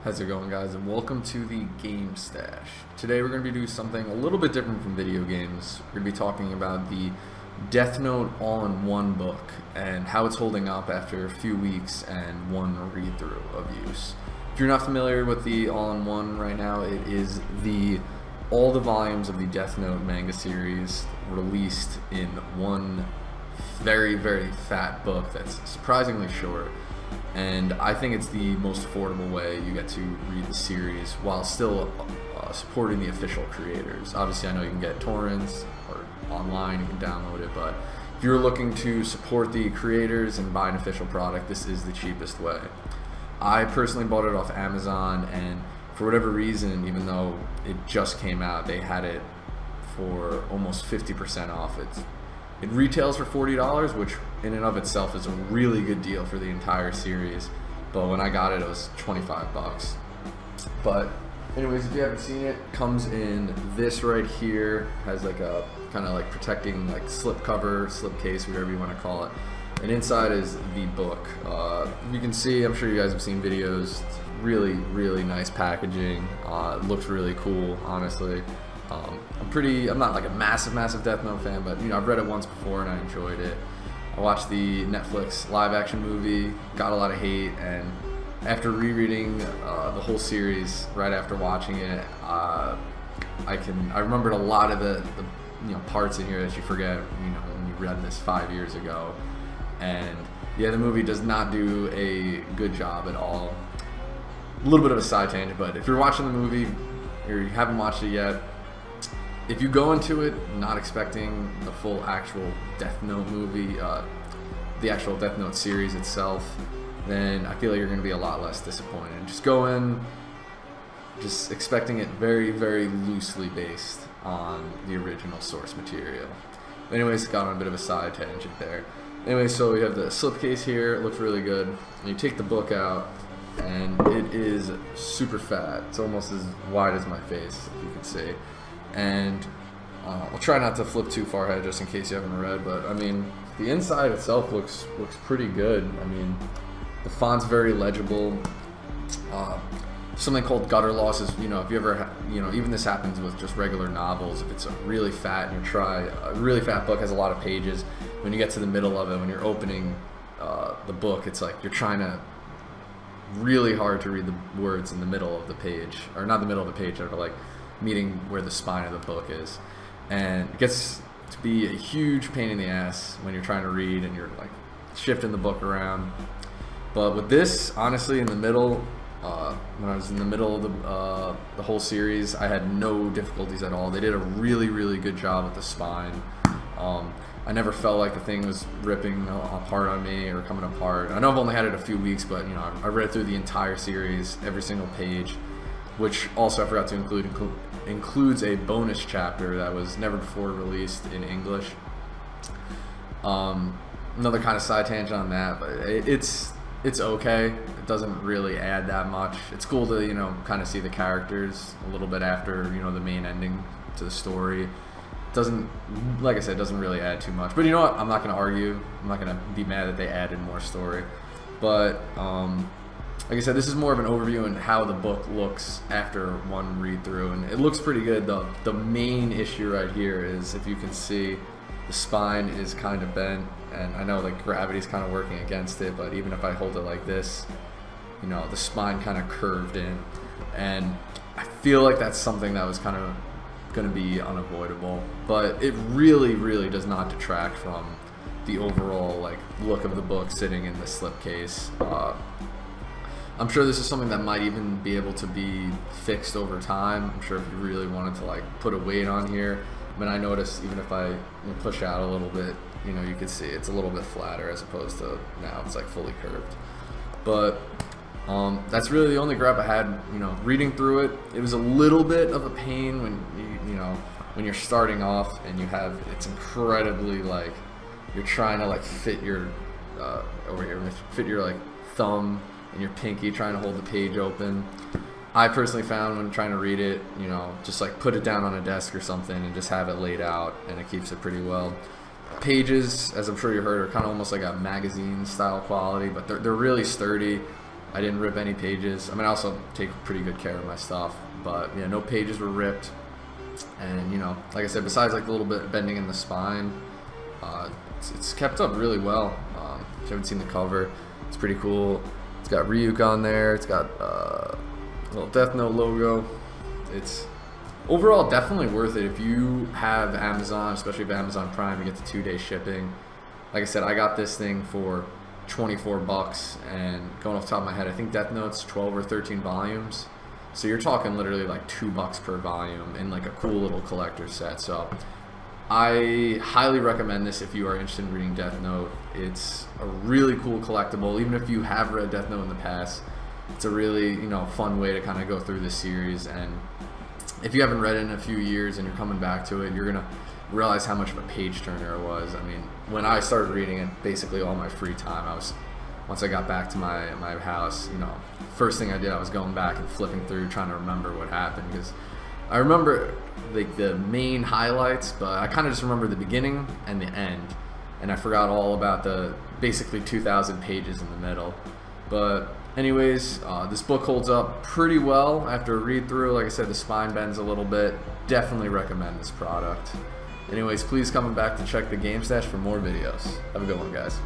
How's it going, guys, and welcome to the Game Stash. Today we're going to be doing something a little bit different from video games. We're going to be talking about the Death Note all-in-one book and how it's holding up after a few weeks and one read-through of use. If you're not familiar with the all-in-one right now, it is all the volumes of the Death Note manga series released in one very, very fat book that's surprisingly short. And I think it's the most affordable way you get to read the series while still supporting the official creators. Obviously, I know you can get torrents or online, you can download it, but if you're looking to support the creators and buy an official product, this is the cheapest way. I personally bought it off Amazon, and for whatever reason, even though it just came out, they had it for almost 50% off. It retails for $40, which in and of itself is a really good deal for the entire series. But when I got it, it was $25. But anyways, if you haven't seen it, comes in this right here. Has like a kind of like protecting like slip cover, slip case, whatever you want to call it. And inside is the book. You can see, I'm sure you guys have seen videos. It's really, really nice packaging. It looks really cool, honestly. I'm not like a massive Death Note fan, but I've read it once before and I enjoyed it. I watched the Netflix live action movie, got a lot of hate, and after rereading the whole series right after watching it, I remembered a lot of the parts in here that you forget when you read this 5 years ago. And yeah, the movie does not do a good job at all. A little bit of a side tangent, but if you're watching the movie or you haven't watched it yet, if you go into it not expecting the full actual Death Note movie, the actual Death Note series itself, then I feel like you're going to be a lot less disappointed. Just go in just expecting it very, very loosely based on the original source material. Anyways, got on a bit of a side tangent there. Anyway, so we have the slipcase here. It looks really good. And you take the book out, and it is super fat. It's almost as wide as my face, if you can see. And I'll try not to flip too far ahead just in case you haven't read, but I mean, the inside itself looks pretty good. I mean, the font's very legible. Something called gutter losses, if you ever, even this happens with just regular novels. If it's a really fat a really fat book has a lot of pages. When you get to the middle of it, when you're opening the book, it's like you're trying to really hard to read the words in the middle of the page, or not the middle of the page, but like meeting where the spine of the book is. And it gets to be a huge pain in the ass when you're trying to read and you're like shifting the book around. But with this, honestly, in the middle, when I was in the middle of the whole series, I had no difficulties at all. They did a really, really good job with the spine. I never felt like the thing was ripping apart on me or coming apart. I know I've only had it a few weeks, but I read through the entire series, every single page, which also I forgot to includes a bonus chapter that was never before released in English. Another kind of side tangent on that, but it's okay. It doesn't really add that much. It's cool to kind of see the characters a little bit after the main ending to the story. Doesn't, like I said, doesn't really add too much. But you know what? I'm not going to argue. I'm not going to be mad that they added more story. But like I said, this is more of an overview on how the book looks after one read through, and it looks pretty good. The main issue right here is, if you can see, the spine is kind of bent, and I know like gravity's kind of working against it, but even if I hold it like this, the spine kind of curved in, and I feel like that's something that was kind of going to be unavoidable, but it really, really does not detract from the overall like look of the book sitting in the slipcase. I'm sure this is something that might even be able to be fixed over time. I'm sure if you really wanted to like put a weight on here. I mean, I noticed even if I push out a little bit, you could see it's a little bit flatter as opposed to now it's like fully curved. But that's really the only gripe I had. Reading through it, it was a little bit of a pain when when you're starting off and it's incredibly like you're trying to like fit your over here, fit your like thumb and your pinky trying to hold the page open. I personally found when trying to read it, just like put it down on a desk or something and just have it laid out, and it keeps it pretty well. Pages, as I'm sure you heard, are kind of almost like a magazine style quality, but they're really sturdy. I didn't rip any pages. I mean, I also take pretty good care of my stuff, but yeah, no pages were ripped. And you know, like I said, besides like a little bit of bending in the spine, it's kept up really well. If you haven't seen the cover, it's pretty cool. It's got Ryuk on there. It's got a little Death Note logo. It's overall definitely worth it if you have Amazon, especially if Amazon Prime. You get the 2-day shipping. Like I said, I got this thing for $24, and going off the top of my head, I think Death Note's 12 or 13 volumes. So you're talking literally like $2 per volume in like a cool little collector set. So I highly recommend this if you are interested in reading Death Note. It's a really cool collectible. Even if you have read Death Note in the past, it's a really, you know, fun way to kind of go through this series. And if you haven't read it in a few years and you're coming back to it, you're gonna realize how much of a page turner it was. I mean, when I started reading it, basically all my free time, once I got back to my house, you know, first thing I did, I was going back and flipping through, trying to remember what happened, because I remember like the main highlights, but I kind of just remember the beginning and the end, and I forgot all about the basically 2,000 pages in the middle. But anyways, this book holds up pretty well after a read through. Like I said, the spine bends a little bit. Definitely recommend this product. Anyways, please come back to check the Game Stash for more videos. Have a good one, guys.